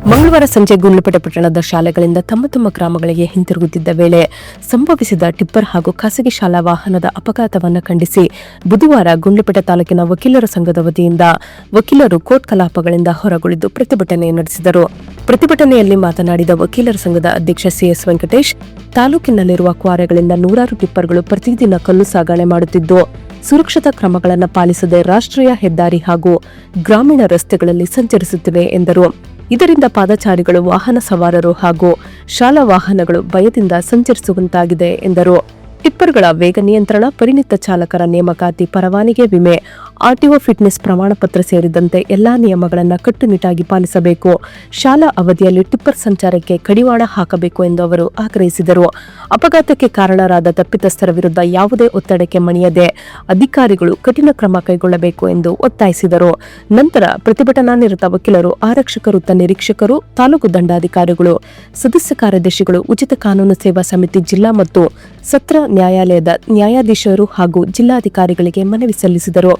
ಮಂಗಳವಾರ ಸಂಜೆ ಗುಂಡ್ಲುಪೇಟೆ ಪಟ್ಟಣದ ಶಾಲೆಗಳಿಂದ ತಮ್ಮ ಗ್ರಾಮಗಳಿಗೆ ಹಿಂತಿರುಗುತ್ತಿದ್ದ ವೇಳೆ ಸಂಭವಿಸಿದ ಟಿಪ್ಪರ್ ಹಾಗೂ ಖಾಸಗಿ ಶಾಲಾ ವಾಹನದ ಅಪಘಾತವನ್ನು ಖಂಡಿಸಿ ಬುಧವಾರ ಗುಂಡ್ಲುಪೇಟೆ ತಾಲೂಕಿನ ವಕೀಲರ ಸಂಘದ ವತಿಯಿಂದ ವಕೀಲರು ಕೋರ್ಟ್ ಕಲಾಪಗಳಿಂದ ಹೊರಗುಳಿದು ಪ್ರತಿಭಟನೆ ನಡೆಸಿದರು. ಪ್ರತಿಭಟನೆಯಲ್ಲಿ ಮಾತನಾಡಿದ ವಕೀಲರ ಸಂಘದ ಅಧ್ಯಕ್ಷ ಸಿಎಸ್ ವೆಂಕಟೇಶ್, ತಾಲೂಕಿನಲ್ಲಿರುವ ಕ್ವಾರೆಗಳಿಂದ ನೂರಾರು ಟಿಪ್ಪರ್ಗಳು ಪ್ರತಿದಿನ ಕಲ್ಲು ಸಾಗಣೆ ಮಾಡುತ್ತಿದ್ದು, ಸುರಕ್ಷತಾ ಕ್ರಮಗಳನ್ನು ಪಾಲಿಸದೆ ರಾಷ್ಟ್ರೀಯ ಹೆದ್ದಾರಿ ಹಾಗೂ ಗ್ರಾಮೀಣ ರಸ್ತೆಗಳಲ್ಲಿ ಸಂಚರಿಸುತ್ತಿವೆ ಎಂದರು. ಇದರಿಂದ ಪಾದಚಾರಿಗಳು, ವಾಹನ ಸವಾರರು ಹಾಗೂ ಶಾಲಾ ವಾಹನಗಳು ಭಯದಿಂದ ಸಂಚರಿಸುವಂತಾಗಿದೆ ಎಂದರು. ಟಿಪ್ಪರ್ಗಳ ವೇಗ ನಿಯಂತ್ರಣ, ಪರಿಣಿತ ಚಾಲಕರ ನೇಮಕಾತಿ, ಪರವಾನಗಿ, ವಿಮೆ, ಆರ್ಟಿಒ ಫಿಟ್ನೆಸ್ ಪ್ರಮಾಣ ಪತ್ರ ಸೇರಿದಂತೆ ಎಲ್ಲಾ ನಿಯಮಗಳನ್ನು ಕಟ್ಟುನಿಟ್ಟಾಗಿ ಪಾಲಿಸಬೇಕು. ಶಾಲಾ ಅವಧಿಯಲ್ಲಿ ಟಿಪ್ಪರ್ ಸಂಚಾರಕ್ಕೆ ಕಡಿವಾಣ ಹಾಕಬೇಕು ಎಂದು ಅವರು ಆಗ್ರಹಿಸಿದರು. ಅಪಘಾತಕ್ಕೆ ಕಾರಣರಾದ ತಪ್ಪಿತಸ್ಥರ ವಿರುದ್ಧ ಯಾವುದೇ ಒತ್ತಡಕ್ಕೆ ಮಣಿಯದೆ ಅಧಿಕಾರಿಗಳು ಕಠಿಣ ಕ್ರಮ ಕೈಗೊಳ್ಳಬೇಕು ಎಂದು ಒತ್ತಾಯಿಸಿದರು. ನಂತರ ಪ್ರತಿಭಟನಾನಿರತ ವಕೀಲರು, ಆರಕ್ಷಕ ವೃತ್ತ ನಿರೀಕ್ಷಕರು, ತಾಲೂಕು ದಂಡಾಧಿಕಾರಿಗಳು, ಸದಸ್ಯ ಕಾರ್ಯದರ್ಶಿಗಳು, ಉಚಿತ ಕಾನೂನು ಸೇವಾ ಸಮಿತಿ ಜಿಲ್ಲಾ ಮತ್ತು ಸತ್ರ ನ್ಯಾಯಾಲಯದ ನ್ಯಾಯಾಧೀಶರು ಹಾಗೂ ಜಿಲ್ಲಾಧಿಕಾರಿಗಳಿಗೆ ಮನವಿ ಸಲ್ಲಿಸಿದರು.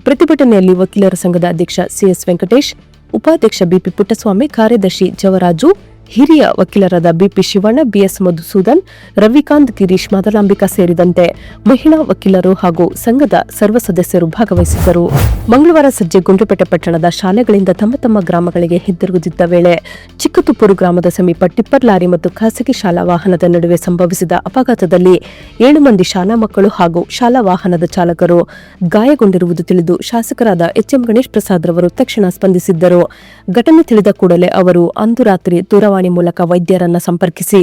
ಪ್ರತಿಭಟನೆಯಲ್ಲಿ ವಕೀಲರ ಸಂಘದ ಅಧ್ಯಕ್ಷ ಸಿಎಸ್ ವೆಂಕಟೇಶ್, ಉಪಾಧ್ಯಕ್ಷ ಬಿಪಿ ಪುಟ್ಟಸ್ವಾಮಿ, ಕಾರ್ಯದರ್ಶಿ ಜವರಾಜು, ಹಿರಿಯ ವಕೀಲರಾದ ಬಿಪಿ ಶಿವಣ್ಣ, ಬಿಎಸ್ ಮಧುಸೂದನ್, ರವಿಕಾಂತ್, ಗಿರೀಶ್, ಮದಲಾಂಬಿಕಾ ಸೇರಿದಂತೆ ಮಹಿಳಾ ವಕೀಲರು ಹಾಗೂ ಸಂಘದ ಸರ್ವ ಸದಸ್ಯರು ಭಾಗವಹಿಸಿದ್ದರು. ಮಂಗಳವಾರ ಸಂಜೆ ಗುಂಡ್ಲುಪೇಟೆ ಪಟ್ಟಣದ ಶಾಲೆಗಳಿಂದ ತಮ್ಮ ಗ್ರಾಮಗಳಿಗೆ ಹಿಂತಿರುಗುತ್ತಿದ್ದ ವೇಳೆ ಚಿಕ್ಕತುಪ್ಪೂರು ಗ್ರಾಮದ ಸಮೀಪ ಟಿಪ್ಪರ್ ಲಾರಿ ಮತ್ತು ಖಾಸಗಿ ಶಾಲಾ ವಾಹನದ ನಡುವೆ ಸಂಭವಿಸಿದ ಅಪಘಾತದಲ್ಲಿ 7 ಮಂದಿ ಶಾಲಾ ಮಕ್ಕಳು ಹಾಗೂ ಶಾಲಾ ವಾಹನದ ಚಾಲಕರು ಗಾಯಗೊಂಡಿರುವುದು ತಿಳಿದು ಶಾಸಕರಾದ ಎಚ್ಎಂ ಗಣೇಶ್ ಪ್ರಸಾದ್ ರವರು ತಕ್ಷಣ ಸ್ಪಂದಿಸಿದ್ದರು. ಘಟನೆ ತಿಳಿದ ಕೂಡಲೇ ಅವರು ಅಂದು ರಾತ್ರಿ ದೂರವಾಣಿ ಮೂಲಕ ವೈದ್ಯರನ್ನ ಸಂಪರ್ಕಿಸಿ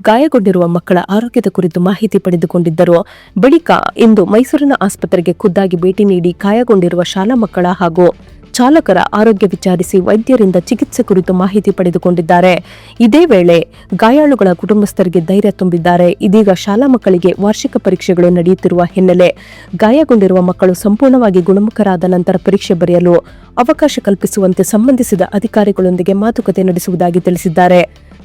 ಗಾಯಗೊಂಡಿರುವ ಮಕ್ಕಳ ಆರೋಗ್ಯದ ಕುರಿತು ಮಾಹಿತಿ ಪಡೆದುಕೊಂಡಿದ್ದರು. ಬಳಿಕ ಇಂದು ಮೈಸೂರಿನ ಆಸ್ಪತ್ರೆಗೆ ಖುದ್ದಾಗಿ ಭೇಟಿ ನೀಡಿ ಗಾಯಗೊಂಡಿರುವ ಶಾಲಾ ಮಕ್ಕಳ ಹಾಗೂ ಚಾಲಕರ ಆರೋಗ್ಯ ವಿಚಾರಿಸಿ ವೈದ್ಯರಿಂದ ಚಿಕಿತ್ಸೆ ಕುರಿತು ಮಾಹಿತಿ ಪಡೆದುಕೊಂಡಿದ್ದಾರೆ. ಇದೇ ವೇಳೆ ಗಾಯಾಳುಗಳ ಕುಟುಂಬಸ್ಥರಿಗೆ ಧೈರ್ಯ ತುಂಬಿದ್ದಾರೆ. ಇದೀಗ ಶಾಲಾ ಮಕ್ಕಳಿಗೆ ವಾರ್ಷಿಕ ಪರೀಕ್ಷೆಗಳು ನಡೆಯುತ್ತಿರುವ ಹಿನ್ನೆಲೆ ಗಾಯಗೊಂಡಿರುವ ಮಕ್ಕಳು ಸಂಪೂರ್ಣವಾಗಿ ಗುಣಮುಖರಾದ ನಂತರ ಪರೀಕ್ಷೆ ಬರೆಯಲು ಅವಕಾಶ ಕಲ್ಪಿಸುವಂತೆ ಸಂಬಂಧಿಸಿದ ಅಧಿಕಾರಿಗಳೊಂದಿಗೆ ಮಾತುಕತೆ ನಡೆಸುವುದಾಗಿ ತಿಳಿಸಿದ್ದಾರೆ.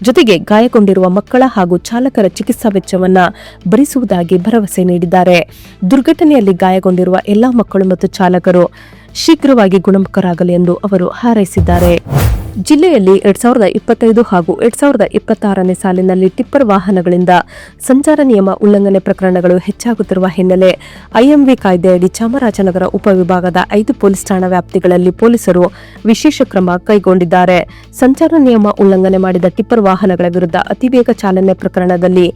ಜೊತೆಗೆ ಗಾಯಗೊಂಡಿರುವ ಮಕ್ಕಳ ಹಾಗೂ ಚಾಲಕರ ಚಿಕಿತ್ಸಾ ವೆಚ್ಚವನ್ನು ಭರಿಸುವುದಾಗಿ ಭರವಸೆ ನೀಡಿದ್ದಾರೆ. ದುರ್ಘಟನೆಯಲ್ಲಿ ಗಾಯಗೊಂಡಿರುವ ಎಲ್ಲಾ ಮಕ್ಕಳು ಮತ್ತು ಚಾಲಕರು ಶೀಘ್ರವಾಗಿ ಗುಣಮುಖರಾಗಲಿ ಎಂದು ಅವರು ಹಾರೈಸಿದ್ದಾರೆ. ಜಿಲ್ಲೆಯಲ್ಲಿ 2025 ಹಾಗೂ 2026ನೇ ಸಾಲಿನಲ್ಲಿ ಟಿಪ್ಪರ್ ವಾಹನಗಳಿಂದ ಸಂಚಾರ ನಿಯಮ ಉಲ್ಲಂಘನೆ ಪ್ರಕರಣಗಳು ಹೆಚ್ಚಾಗುತ್ತಿರುವ ಹಿನ್ನೆಲೆ ಐಎಂವಿ ಕಾಯ್ದೆಯಡಿ ಚಾಮರಾಜನಗರ ಉಪವಿಭಾಗದ 5 ಪೊಲೀಸ್ ಠಾಣಾ ವ್ಯಾಪ್ತಿಗಳಲ್ಲಿ ಪೊಲೀಸರು ವಿಶೇಷ ಕ್ರಮ ಕೈಗೊಂಡಿದ್ದಾರೆ. ಸಂಚಾರ ನಿಯಮ ಉಲ್ಲಂಘನೆ ಮಾಡಿದ ಟಿಪ್ಪರ್ ವಾಹನಗಳ ವಿರುದ್ಧ ಅತಿವೇಗ ಚಾಲನೆ ಪ್ರಕರಣದಲ್ಲಿ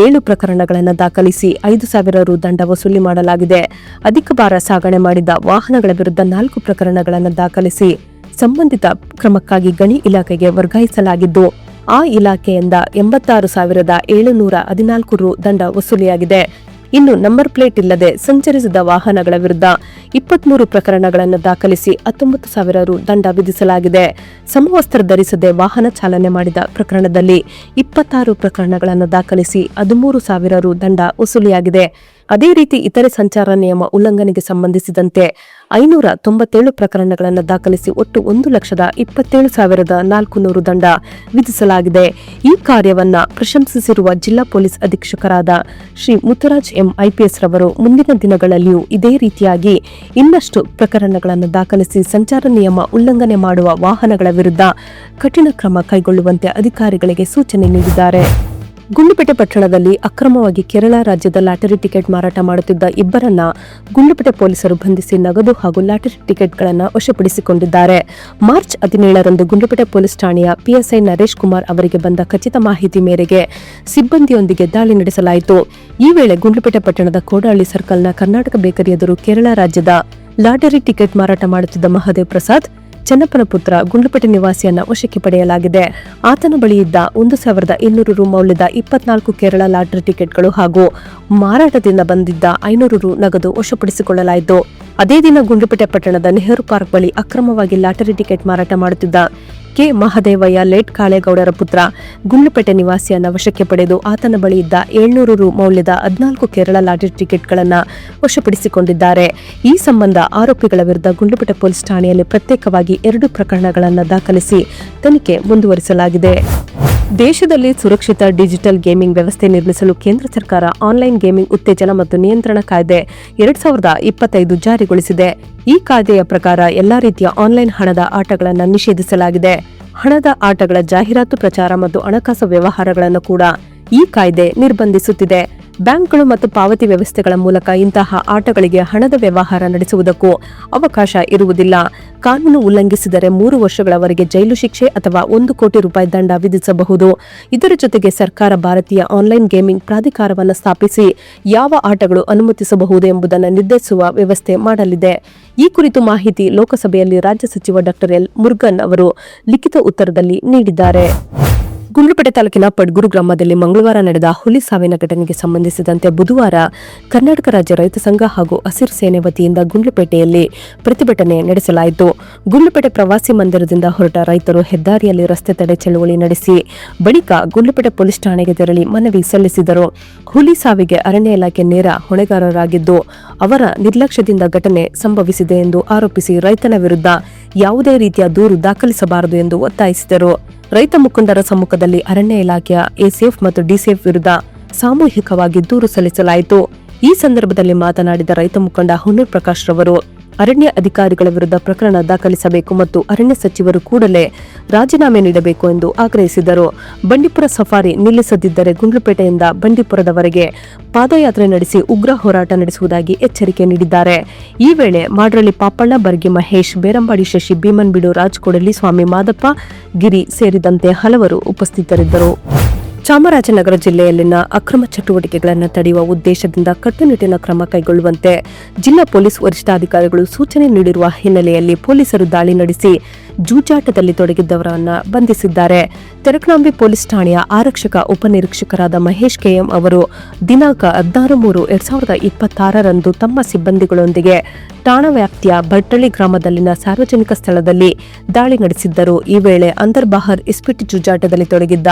7 ಪ್ರಕರಣಗಳನ್ನು ದಾಖಲಿಸಿ 5,000 ರು ದಂಡ ವಸೂಲಿ ಮಾಡಲಾಗಿದೆ. ಅಧಿಕ ಭಾರ ಸಾಗಣೆ ಮಾಡಿದ ವಾಹನಗಳ ವಿರುದ್ಧ 4 ಪ್ರಕರಣಗಳನ್ನು ದಾಖಲಿಸಿ ಸಂಬಂಧಿತ ಕ್ರಮಕ್ಕಾಗಿ ಗಣಿ ಇಲಾಖೆಗೆ ವರ್ಗಾಯಿಸಲಾಗಿದ್ದು, ಆ ಇಲಾಖೆಯಿಂದ 86,714 ರು ದಂಡ ವಸೂಲಿಯಾಗಿದೆ. ಇನ್ನು ನಂಬರ್ ಪ್ಲೇಟ್ ಇಲ್ಲದೆ ಸಂಚರಿಸಿದ ವಾಹನಗಳ ವಿರುದ್ಧ 23 ಪ್ರಕರಣಗಳನ್ನು ದಾಖಲಿಸಿ 19,000 ರು ದಂಡ ವಿಧಿಸಲಾಗಿದೆ. ಸಮವಸ್ತ್ರ ಧರಿಸದೆ ವಾಹನ ಚಾಲನೆ ಮಾಡಿದ ಪ್ರಕರಣದಲ್ಲಿ 26 ಪ್ರಕರಣಗಳನ್ನು ದಾಖಲಿಸಿ 13,000 ರು ದಂಡ ವಸೂಲಿಯಾಗಿದೆ. ಅದೇ ರೀತಿ ಇತರೆ ಸಂಚಾರ ನಿಯಮ ಉಲ್ಲಂಘನೆಗೆ ಸಂಬಂಧಿಸಿದಂತೆ 597 ಪ್ರಕರಣಗಳನ್ನು ದಾಖಲಿಸಿ ಒಟ್ಟು 1,27,400 ದಂಡ ವಿಧಿಸಲಾಗಿದೆ. ಈ ಕಾರ್ಯವನ್ನ ಪ್ರಶಂಸಿಸಿರುವ ಜಿಲ್ಲಾ ಪೊಲೀಸ್ ಅಧೀಕ್ಷಕರಾದ ಶ್ರೀ ಮುತ್ತುರಾಜ್ ಎಂ ಐಪಿಎಸ್ ರವರು ಮುಂದಿನ ದಿನಗಳಲ್ಲಿಯೂ ಇದೇ ರೀತಿಯಾಗಿ ಇನ್ನಷ್ಟು ಪ್ರಕರಣಗಳನ್ನು ದಾಖಲಿಸಿ ಸಂಚಾರ ನಿಯಮ ಉಲ್ಲಂಘನೆ ಮಾಡುವ ವಾಹನಗಳ ವಿರುದ್ಧ ಕಠಿಣ ಕ್ರಮ ಕೈಗೊಳ್ಳುವಂತೆ ಅಧಿಕಾರಿಗಳಿಗೆ ಸೂಚನೆ ನೀಡಿದ್ದಾರೆ. ಗುಂಡ್ಲುಪೇಟೆ ಪಟ್ಟಣದಲ್ಲಿ ಅಕ್ರಮವಾಗಿ ಕೇರಳ ರಾಜ್ಯದ ಲಾಟರಿ ಟಿಕೆಟ್ ಮಾರಾಟ ಮಾಡುತ್ತಿದ್ದ ಇಬ್ಬರನ್ನ ಗುಂಡ್ಲುಪೇಟೆ ಪೊಲೀಸರು ಬಂಧಿಸಿ ನಗದು ಹಾಗೂ ಲಾಟರಿ ಟಿಕೆಟ್ಗಳನ್ನು ವಶಪಡಿಸಿಕೊಂಡಿದ್ದಾರೆ. ಮಾರ್ಚ್ 17ರಂದು ಗುಂಡ್ಲುಪೇಟೆ ಪೊಲೀಸ್ ಠಾಣೆಯ ಪಿಎಸ್ಐ ನರೇಶ್ ಕುಮಾರ್ ಅವರಿಗೆ ಬಂದ ಖಚಿತ ಮಾಹಿತಿ ಮೇರೆಗೆ ಸಿಬ್ಬಂದಿಯೊಂದಿಗೆ ದಾಳಿ ನಡೆಸಲಾಯಿತು. ಈ ವೇಳೆ ಗುಂಡ್ಲುಪೇಟೆ ಪಟ್ಟಣದ ಕೋಡಹಳ್ಳಿ ಸರ್ಕಲ್ನ ಕರ್ನಾಟಕ ಬೇಕರಿ ಎದುರು ಕೇರಳ ರಾಜ್ಯದ ಲಾಟರಿ ಟಿಕೆಟ್ ಮಾರಾಟ ಮಾಡುತ್ತಿದ್ದ ಮಹದೇವ್ ಪ್ರಸಾದ್ ಚನ್ನಪ್ಪನ ಪುತ್ರ ಗುಂಡ್ಲುಪೇಟೆ ನಿವಾಸಿಯನ್ನ ವಶಕ್ಕೆ ಪಡೆಯಲಾಗಿದೆ. ಆತನ ಬಳಿ ಇದ್ದ 1,200 ರು ಮೌಲ್ಯದ 24 ಕೇರಳ ಲಾಟರಿ ಟಿಕೆಟ್ಗಳು ಹಾಗೂ ಮಾರಾಟದಿಂದ ಬಂದಿದ್ದ 500 ರು ನಗದು ವಶಪಡಿಸಿಕೊಳ್ಳಲಾಯಿತು. ಅದೇ ದಿನ ಗುಂಡ್ಲುಪೇಟೆ ಪಟ್ಟಣದ ನೆಹರು ಪಾರ್ಕ್ ಬಳಿ ಅಕ್ರಮವಾಗಿ ಲಾಟರಿ ಟಿಕೆಟ್ ಮಾರಾಟ ಮಾಡುತ್ತಿದ್ದ ಕೆ ಮಹದೇವಯ್ಯ ಲೇಟ್ ಕಾಳೇಗೌಡರ ಪುತ್ರ ಗುಂಡ್ಲುಪೇಟೆ ನಿವಾಸಿಯನ್ನ ವಶಕ್ಕೆ ಪಡೆದು ಆತನ ಬಳಿ ಇದ್ದ 700 ರು ಮೌಲ್ಯದ 14 ಕೇರಳ ಲಾಟರಿ ಟಿಕೆಟ್ಗಳನ್ನು ವಶಪಡಿಸಿಕೊಂಡಿದ್ದಾರೆ. ಈ ಸಂಬಂಧ ಆರೋಪಿಗಳ ವಿರುದ್ಧ ಗುಂಡ್ಲುಪೇಟೆ ಪೊಲೀಸ್ ಠಾಣೆಯಲ್ಲಿ ಪ್ರತ್ಯೇಕವಾಗಿ 2 ಪ್ರಕರಣಗಳನ್ನು ದಾಖಲಿಸಿ ತನಿಖೆ ಮುಂದುವರಿಸಲಾಗಿದೆ. ದೇಶದಲ್ಲಿ ಸುರಕ್ಷಿತ ಡಿಜಿಟಲ್ ಗೇಮಿಂಗ್ ವ್ಯವಸ್ಥೆ ನಿರ್ಮಿಸಲು ಕೇಂದ್ರ ಸರ್ಕಾರ ಆನ್ಲೈನ್ ಗೇಮಿಂಗ್ ಉತ್ತೇಜನ ಮತ್ತು ನಿಯಂತ್ರಣ ಕಾಯ್ದೆ 2025 ಜಾರಿಗೊಳಿಸಿದೆ. ಈ ಕಾಯ್ದೆಯ ಪ್ರಕಾರ ಎಲ್ಲಾ ರೀತಿಯ ಆನ್ಲೈನ್ ಹಣದ ಆಟಗಳನ್ನು ನಿಷೇಧಿಸಲಾಗಿದೆ. ಹಣದ ಆಟಗಳ ಜಾಹೀರಾತು ಪ್ರಚಾರ ಮತ್ತು ಹಣಕಾಸು ವ್ಯವಹಾರಗಳನ್ನು ಕೂಡ ಈ ಕಾಯ್ದೆ ನಿರ್ಬಂಧಿಸುತ್ತಿದೆ. ಬ್ಯಾಂಕ್ಗಳು ಮತ್ತು ಪಾವತಿ ವ್ಯವಸ್ಥೆಗಳ ಮೂಲಕ ಇಂತಹ ಆಟಗಳಿಗೆ ಹಣದ ವ್ಯವಹಾರ ನಡೆಸುವುದಕ್ಕೂ ಅವಕಾಶ ಇರುವುದಿಲ್ಲ. ಕಾನೂನು ಉಲ್ಲಂಘಿಸಿದರೆ 3 ವರ್ಷಗಳವರೆಗೆ ಜೈಲು ಶಿಕ್ಷೆ ಅಥವಾ 1 ಕೋಟಿ ರೂಪಾಯಿ ದಂಡ ವಿಧಿಸಬಹುದು. ಇದರ ಜೊತೆಗೆ ಸರ್ಕಾರ ಭಾರತೀಯ ಆನ್ಲೈನ್ ಗೇಮಿಂಗ್ ಪ್ರಾಧಿಕಾರವನ್ನು ಸ್ಥಾಪಿಸಿ ಯಾವ ಆಟಗಳು ಅನುಮತಿಸಬಹುದು ಎಂಬುದನ್ನು ನಿರ್ಧರಿಸುವ ವ್ಯವಸ್ಥೆ ಮಾಡಲಿದೆ. ಈ ಕುರಿತು ಮಾಹಿತಿ ಲೋಕಸಭೆಯಲ್ಲಿ ರಾಜ್ಯ ಸಚಿವ ಡಾ ಎಲ್. ಮುರುಗನ್ ಅವರು ಲಿಖಿತ ಉತ್ತರದಲ್ಲಿ ನೀಡಿದ್ದಾರೆ. ಗುಂಡ್ಲುಪೇಟೆ ತಾಲೂಕಿನ ಪಡ್ಗೂರು ಗ್ರಾಮದಲ್ಲಿ ಮಂಗಳವಾರ ನಡೆದ ಹುಲಿ ಸಾವಿನ ಘಟನೆಗೆ ಸಂಬಂಧಿಸಿದಂತೆ ಬುಧವಾರ ಕರ್ನಾಟಕ ರಾಜ್ಯ ರೈತ ಸಂಘ ಹಾಗೂ ಹಸಿರು ಸೇನೆ ವತಿಯಿಂದ ಗುಂಡ್ಲುಪೇಟೆಯಲ್ಲಿ ಪ್ರತಿಭಟನೆ ನಡೆಸಲಾಯಿತು. ಗುಂಡ್ಲುಪೇಟೆ ಪ್ರವಾಸಿ ಮಂದಿರದಿಂದ ಹೊರಟ ರೈತರು ಹೆದ್ದಾರಿಯಲ್ಲಿ ರಸ್ತೆ ತಡೆ ಚಳವಳಿ ನಡೆಸಿ ಬಳಿಕ ಗುಂಡ್ಲುಪೇಟೆ ಪೊಲೀಸ್ ಠಾಣೆಗೆ ತೆರಳಿ ಮನವಿ ಸಲ್ಲಿಸಿದರು. ಹುಲಿ ಸಾವಿಗೆ ಅರಣ್ಯ ಇಲಾಖೆ ನೇರ ಹೊಣೆಗಾರರಾಗಿದ್ದು ಅವರ ನಿರ್ಲಕ್ಷ್ಯದಿಂದ ಘಟನೆ ಸಂಭವಿಸಿದೆ ಎಂದು ಆರೋಪಿಸಿ ರೈತನ ವಿರುದ್ಧ ಯಾವುದೇ ರೀತಿಯ ದೂರು ದಾಖಲಿಸಬಾರದು ಎಂದು ಒತ್ತಾಯಿಸಿದರು. ರೈತ ಮುಖಂಡರ ಸಮ್ಮುಖದಲ್ಲಿ ಅರಣ್ಯ ಇಲಾಖೆಯ ಎಸಿಎಫ್ ಮತ್ತು ಡಿಸಿಎಫ್ ವಿರುದ್ಧ ಸಾಮೂಹಿಕವಾಗಿ ದೂರು ಸಲ್ಲಿಸಲಾಯಿತು. ಈ ಸಂದರ್ಭದಲ್ಲಿ ಮಾತನಾಡಿದ ರೈತ ಮುಖಂಡ ಹುನ್ನೂರ್ ಪ್ರಕಾಶ್ ರವರು ಅರಣ್ಯ ಅಧಿಕಾರಿಗಳ ವಿರುದ್ಧ ಪ್ರಕರಣ ದಾಖಲಿಸಬೇಕು ಮತ್ತು ಅರಣ್ಯ ಸಚಿವರು ಕೂಡಲೇ ರಾಜೀನಾಮೆ ನೀಡಬೇಕು ಎಂದು ಆಗ್ರಹಿಸಿದರು. ಬಂಡೀಪುರ ಸಫಾರಿ ನಿಲ್ಲಿಸದಿದ್ದರೆ ಗುಂಡ್ಲುಪೇಟೆಯಿಂದ ಬಂಡೀಪುರದವರೆಗೆ ಪಾದಯಾತ್ರೆ ನಡೆಸಿ ಉಗ್ರ ಹೋರಾಟ ನಡೆಸುವುದಾಗಿ ಎಚ್ಚರಿಕೆ ನೀಡಿದ್ದಾರೆ. ಈ ವೇಳೆ ಮಾಡ್ರಳ್ಳಿ ಪಾಪಣ್ಣ, ಬರ್ಗಿ ಮಹೇಶ್, ಬೇರಂಬಾಡಿ ಶಶಿ, ಭೀಮನ್ಬಿಡು, ರಾಜ್ಕೋಡಳ್ಳಿ, ಸ್ವಾಮಿ ಮಾದಪ್ಪ, ಗಿರಿ ಸೇರಿದಂತೆ ಹಲವರು ಉಪಸ್ಥಿತರಿದ್ದರು. ಚಾಮರಾಜನಗರ ಜಿಲ್ಲೆಯಲ್ಲಿನ ಅಕ್ರಮ ಚಟುವಟಿಕೆಗಳನ್ನು ತಡೆಯುವ ಉದ್ದೇಶದಿಂದ ಕಟ್ಟುನಿಟ್ಟಿನ ಕ್ರಮ ಕೈಗೊಳ್ಳುವಂತೆ ಜಿಲ್ಲಾ ಪೊಲೀಸ್ ವರಿಷ್ಠಾಧಿಕಾರಿಗಳು ಸೂಚನೆ ನೀಡಿರುವ ಹಿನ್ನೆಲೆಯಲ್ಲಿ ಪೊಲೀಸರು ದಾಳಿ ನಡೆಸಿ ಜೂಜಾಟದಲ್ಲಿ ತೊಡಗಿದ್ದವರನ್ನು ಬಂಧಿಸಿದ್ದಾರೆ. ತೆರಕನಾಂಬಿ ಪೊಲೀಸ್ ಠಾಣೆಯ ಆರಕ್ಷಕ ಉಪನಿರೀಕ್ಷಕರಾದ ಮಹೇಶ್ ಕೆಎಂ ಅವರು ದಿನಾಂಕ 16/3/2026ರಂದು ತಮ್ಮ ಸಿಬ್ಬಂದಿಗಳೊಂದಿಗೆ ಠಾಣಾ ವ್ಯಾಪ್ತಿಯ ಬಟ್ಟಳ್ಳಿ ಗ್ರಾಮದಲ್ಲಿನ ಸಾರ್ವಜನಿಕ ಸ್ಥಳದಲ್ಲಿ ದಾಳಿ ನಡೆಸಿದ್ದರು. ಈ ವೇಳೆ ಅಂದರ್ಬಾಹರ್ ಇಸ್ಪಿಟ್ ಜೂಜಾಟದಲ್ಲಿ ತೊಡಗಿದ್ದ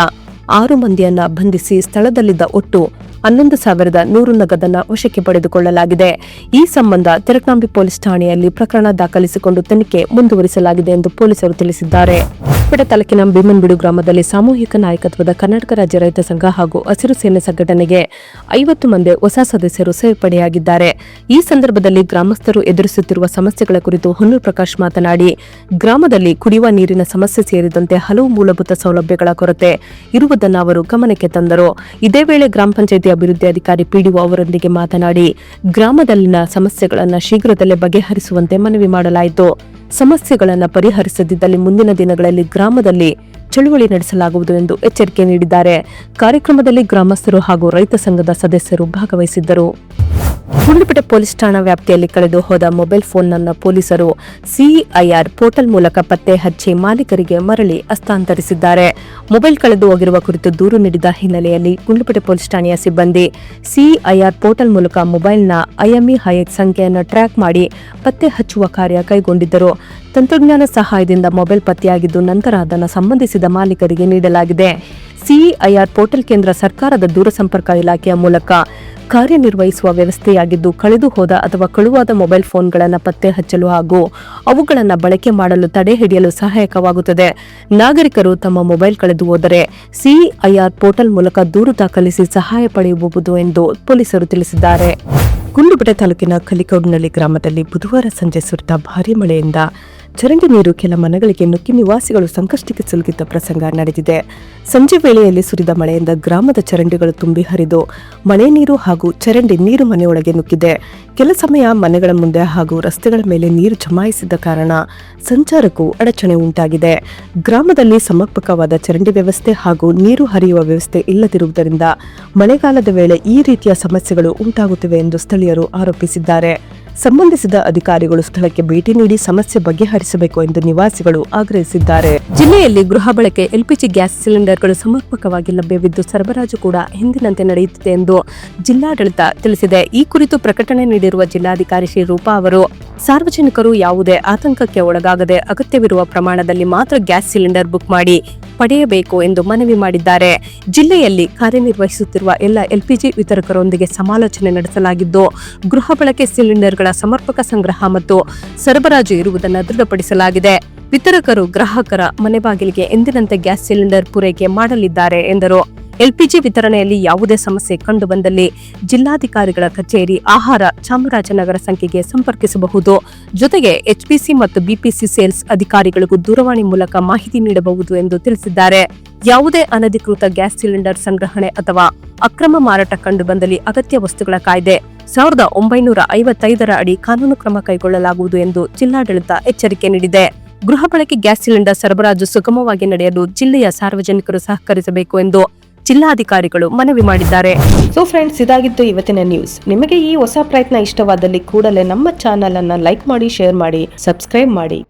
6 ಮಂದಿಯನ್ನ ಬಂಧಿಸಿ ಸ್ಥಳದಲ್ಲಿದ್ದ ಒಟ್ಟು 11,100 ನಗದನ್ನು ವಶಕ್ಕೆ ಪಡೆದುಕೊಳ್ಳಲಾಗಿದೆ. ಈ ಸಂಬಂಧ ತೆರಕನಾಂಬಿ ಪೊಲೀಸ್ ಠಾಣೆಯಲ್ಲಿ ಪ್ರಕರಣ ದಾಖಲಿಸಿಕೊಂಡು ತನಿಖೆ ಮುಂದುವರಿಸಲಾಗಿದೆ ಎಂದು ಪೊಲೀಸರು ತಿಳಿಸಿದ್ದಾರೆ. ಗುಂಡ್ಲುಪೇಟೆ ತಾಲೂಕಿನ ಭೀಮನ್ಬಿಡು ಗ್ರಾಮದಲ್ಲಿ ಸಾಮೂಹಿಕ ನಾಯಕತ್ವದ ಕರ್ನಾಟಕ ರಾಜ್ಯ ರೈತ ಸಂಘ ಹಾಗೂ ಹಸಿರು ಸೇನೆ ಸಂಘಟನೆಗೆ 50 ಮಂದಿ ಹೊಸ ಸದಸ್ಯರು ಸೇರ್ಪಡೆಯಾಗಿದ್ದಾರೆ. ಈ ಸಂದರ್ಭದಲ್ಲಿ ಗ್ರಾಮಸ್ಥರು ಎದುರಿಸುತ್ತಿರುವ ಸಮಸ್ಯೆಗಳ ಕುರಿತು ಹುನ್ನೂರ್ ಪ್ರಕಾಶ್ ಮಾತನಾಡಿ, ಗ್ರಾಮದಲ್ಲಿ ಕುಡಿಯುವ ನೀರಿನ ಸಮಸ್ಯೆ ಸೇರಿದಂತೆ ಹಲವು ಮೂಲಭೂತ ಸೌಲಭ್ಯಗಳ ಕೊರತೆ ಇರುವುದನ್ನು ಅವರು ಗಮನಕ್ಕೆ ತಂದರು. ಇದೇ ವೇಳೆ ಗ್ರಾಮ ಪಂಚಾಯಿತಿ ಅಭಿವೃದ್ಧಿ ಅಧಿಕಾರಿ ಪಿಡಿಒ ಅವರೊಂದಿಗೆ ಮಾತನಾಡಿ ಗ್ರಾಮದಲ್ಲಿನ ಸಮಸ್ಯೆಗಳನ್ನು ಶೀಘ್ರದಲ್ಲೇ ಬಗೆಹರಿಸುವಂತೆ ಮನವಿ ಮಾಡಲಾಯಿತು. ಸಮಸ್ಯೆಗಳನ್ನು ಪರಿಹರಿಸದಿದ್ದಲ್ಲಿ ಮುಂದಿನ ದಿನಗಳಲ್ಲಿ ಗ್ರಾಮದಲ್ಲಿ ಚಳುವಳಿ ನಡೆಸಲಾಗುವುದು ಎಂದು ಎಚ್ಚರಿಕೆ ನೀಡಿದ್ದಾರೆ. ಕಾರ್ಯಕ್ರಮದಲ್ಲಿ ಗ್ರಾಮಸ್ಥರು ಹಾಗೂ ರೈತ ಸಂಘದ ಸದಸ್ಯರು ಭಾಗವಹಿಸಿದ್ದರು. ಗುಂಡ್ಲುಪೇಟೆ ಪೊಲೀಸ್ ಠಾಣಾ ವ್ಯಾಪ್ತಿಯಲ್ಲಿ ಕಳೆದು ಹೋದ ಮೊಬೈಲ್ ಫೋನ್ನನ್ನು ಪೊಲೀಸರು ಸಿಐಆರ್ ಪೋರ್ಟಲ್ ಮೂಲಕ ಪತ್ತೆ ಹಚ್ಚಿ ಮಾಲೀಕರಿಗೆ ಮರಳಿ ಹಸ್ತಾಂತರಿಸಿದ್ದಾರೆ. ಮೊಬೈಲ್ ಕಳೆದು ಹೋಗಿರುವ ಕುರಿತು ದೂರು ನೀಡಿದ ಹಿನ್ನೆಲೆಯಲ್ಲಿ ಗುಂಡ್ಲುಪೇಟೆ ಪೊಲೀಸ್ ಠಾಣೆಯ ಸಿಬ್ಬಂದಿ ಸಿಐಆರ್ ಪೋರ್ಟಲ್ ಮೂಲಕ ಮೊಬೈಲ್ನ IMEI ಸಂಖ್ಯೆಯನ್ನು ಟ್ರ್ಯಾಕ್ ಮಾಡಿ ಪತ್ತೆ ಹಚ್ಚುವ ಕಾರ್ಯ ಕೈಗೊಂಡಿದ್ದರು. ತಂತ್ರಜ್ಞಾನ ಸಹಾಯದಿಂದ ಮೊಬೈಲ್ ಪತ್ತೆಯಾಗಿದ್ದು ನಂತರ ಅದನ್ನು ಸಂಬಂಧಿಸಿದ ಮಾಲೀಕರಿಗೆ ನೀಡಲಾಗಿದೆ. ಸಿಐಆರ್ ಪೋರ್ಟಲ್ ಕೇಂದ್ರ ಸರ್ಕಾರದ ದೂರಸಂಪರ್ಕ ಇಲಾಖೆಯ ಮೂಲಕ ಕಾರ್ಯನಿರ್ವಹಿಸುವ ವ್ಯವಸ್ಥೆಯಾಗಿದ್ದು ಕಳೆದು ಹೋದ ಅಥವಾ ಕಳುವಾದ ಮೊಬೈಲ್ ಫೋನ್ಗಳನ್ನು ಪತ್ತೆ ಹಚ್ಚಲು ಹಾಗೂ ಅವುಗಳನ್ನು ಬಳಕೆ ಮಾಡಲು ತಡೆ ಹಿಡಿಯಲು ಸಹಾಯಕವಾಗುತ್ತದೆ. ನಾಗರಿಕರು ತಮ್ಮ ಮೊಬೈಲ್ ಕಳೆದು ಹೋದರೆ ಸಿಐಆರ್ ಪೋರ್ಟಲ್ ಮೂಲಕ ದೂರು ದಾಖಲಿಸಿ ಸಹಾಯ ಪಡೆಯಬಹುದು ಎಂದು ಪೊಲೀಸರು ತಿಳಿಸಿದ್ದಾರೆ. ಗುಂಡ್ಲುಪೇಟೆ ತಾಲೂಕಿನ ಕಲಿಕೌಡ್ನಳ್ಳಿ ಗ್ರಾಮದಲ್ಲಿ ಬುಧವಾರ ಸಂಜೆ ಸುರಿದ ಭಾರೀ ಮಳೆಯಿಂದ ಚರಂಡಿ ನೀರು ಕೆಲ ಮನೆಗಳಿಗೆ ನುಗ್ಗಿ ನಿವಾಸಿಗಳು ಸಂಕಷ್ಟಕ್ಕೆ ಸಿಲುಕಿದ್ದ ಪ್ರಸಂಗ ನಡೆದಿದೆ. ಸಂಜೆ ವೇಳೆಯಲ್ಲಿ ಸುರಿದ ಮಳೆಯಿಂದ ಗ್ರಾಮದ ಚರಂಡಿಗಳು ತುಂಬಿ ಹರಿದು ಮಳೆ ನೀರು ಹಾಗೂ ಚರಂಡಿ ನೀರು ಮನೆಯೊಳಗೆ ನುಗ್ಗಿದೆ. ಕೆಲ ಸಮಯ ಮನೆಗಳ ಮುಂದೆ ಹಾಗೂ ರಸ್ತೆಗಳ ಮೇಲೆ ನೀರು ಜಮಾಯಿಸಿದ ಕಾರಣ ಸಂಚಾರಕ್ಕೂ ಅಡಚಣೆ ಉಂಟಾಗಿದೆ. ಗ್ರಾಮದಲ್ಲಿ ಸಮರ್ಪಕವಾದ ಚರಂಡಿ ವ್ಯವಸ್ಥೆ ಹಾಗೂ ನೀರು ಹರಿಯುವ ವ್ಯವಸ್ಥೆ ಇಲ್ಲದಿರುವುದರಿಂದ ಮಳೆಗಾಲದ ವೇಳೆ ಈ ರೀತಿಯ ಸಮಸ್ಯೆಗಳು ಉಂಟಾಗುತ್ತಿವೆ ಎಂದು ಸ್ಥಳೀಯರು ಆರೋಪಿಸಿದ್ದಾರೆ. ಸಂಬಂಧಿಸಿದ ಅಧಿಕಾರಿಗಳು ಸ್ಥಳಕ್ಕೆ ಭೇಟಿ ನೀಡಿ ಸಮಸ್ಯೆ ಬಗೆಹರಿಸಬೇಕು ಎಂದು ನಿವಾಸಿಗಳು ಆಗ್ರಹಿಸಿದ್ದಾರೆ. ಜಿಲ್ಲೆಯಲ್ಲಿ ಗೃಹ ಬಳಕೆ ಎಲ್ಪಿಜಿ ಗ್ಯಾಸ್ ಸಿಲಿಂಡರ್ಗಳು ಸಮರ್ಪಕವಾಗಿ ಲಭ್ಯವಿದ್ದು ಸರಬರಾಜು ಕೂಡ ಹಿಂದಿನಂತೆ ನಡೆಯುತ್ತಿದೆ ಎಂದು ಜಿಲ್ಲಾಡಳಿತ ತಿಳಿಸಿದೆ. ಈ ಕುರಿತು ಪ್ರಕಟಣೆ ನೀಡಿರುವ ಜಿಲ್ಲಾಧಿಕಾರಿ ಶ್ರೀ ರೂಪಾ ಅವರು ಸಾರ್ವಜನಿಕರು ಯಾವುದೇ ಆತಂಕಕ್ಕೆ ಒಳಗಾಗದೆ ಅಗತ್ಯವಿರುವ ಪ್ರಮಾಣದಲ್ಲಿ ಮಾತ್ರ ಗ್ಯಾಸ್ ಸಿಲಿಂಡರ್ ಬುಕ್ ಮಾಡಿ ಪಡೆಯಬೇಕು ಎಂದು ಮನವಿ ಮಾಡಿದ್ದಾರೆ. ಜಿಲ್ಲೆಯಲ್ಲಿ ಕಾರ್ಯನಿರ್ವಹಿಸುತ್ತಿರುವ ಎಲ್ಲ ಎಲ್ಪಿಜಿ ವಿತರಕರೊಂದಿಗೆ ಸಮಾಲೋಚನೆ ನಡೆಸಲಾಗಿದ್ದು ಗೃಹ ಬಳಕೆ ಸಿಲಿಂಡರ್ಗಳ ಸಮರ್ಪಕ ಸಂಗ್ರಹ ಮತ್ತು ಸರಬರಾಜು ಇರುವುದನ್ನು ದೃಢಪಡಿಸಲಾಗಿದೆ. ವಿತರಕರು ಗ್ರಾಹಕರ ಮನೆ ಬಾಗಿಲಿಗೆ ಎಂದಿನಂತೆ ಗ್ಯಾಸ್ ಸಿಲಿಂಡರ್ ಪೂರೈಕೆ ಮಾಡಲಿದ್ದಾರೆ ಎಂದರು. ಎಲ್ಪಿಜಿ ವಿತರಣೆಯಲ್ಲಿ ಯಾವುದೇ ಸಮಸ್ಯೆ ಕಂಡುಬಂದಲ್ಲಿ ಜಿಲ್ಲಾಧಿಕಾರಿಗಳ ಕಚೇರಿ ಆಹಾರ ಚಾಮರಾಜನಗರ ಸಂಖ್ಯೆಗೆ ಸಂಪರ್ಕಿಸಬಹುದು. ಜೊತೆಗೆ ಎಚ್ಪಿಸಿ ಮತ್ತು ಬಿಪಿಸಿ ಸೇಲ್ಸ್ ಅಧಿಕಾರಿಗಳಿಗೂ ದೂರವಾಣಿ ಮೂಲಕ ಮಾಹಿತಿ ನೀಡಬಹುದು ಎಂದು ತಿಳಿಸಿದ್ದಾರೆ. ಯಾವುದೇ ಅನಧಿಕೃತ ಗ್ಯಾಸ್ ಸಿಲಿಂಡರ್ ಸಂಗ್ರಹಣೆ ಅಥವಾ ಅಕ್ರಮ ಮಾರಾಟ ಕಂಡುಬಂದಲ್ಲಿ ಅಗತ್ಯ ವಸ್ತುಗಳ ಕಾಯ್ದೆ 1955 ಅಡಿ ಕಾನೂನು ಕ್ರಮ ಕೈಗೊಳ್ಳಲಾಗುವುದು ಎಂದು ಜಿಲ್ಲಾಡಳಿತ ಎಚ್ಚರಿಕೆ ನೀಡಿದೆ. ಗೃಹ ಬಳಕೆ ಗ್ಯಾಸ್ ಸಿಲಿಂಡರ್ ಸರಬರಾಜು ಸುಗಮವಾಗಿ ನಡೆಯಲು ಜಿಲ್ಲೆಯ ಸಾರ್ವಜನಿಕರು ಸಹಕರಿಸಬೇಕು ಎಂದು ಜಿಲ್ಲಾಧಿಕಾರಿಗಳು ಮನವಿ ಮಾಡಿದ್ದಾರೆ. ಸೊ ಫ್ರೆಂಡ್ಸ್, ಇದಾಗಿತ್ತು ಇವತ್ತಿನ ನ್ಯೂಸ್. ನಿಮಗೆ ಈ ಹೊಸ ಪ್ರಯತ್ನ ಇಷ್ಟವಾದಲ್ಲಿ ಕೂಡಲೇ ನಮ್ಮ ಚಾನೆಲ್ ಅನ್ನು ಲೈಕ್ ಮಾಡಿ, ಶೇರ್ ಮಾಡಿ, ಸಬ್ಸ್ಕ್ರೈಬ್ ಮಾಡಿ.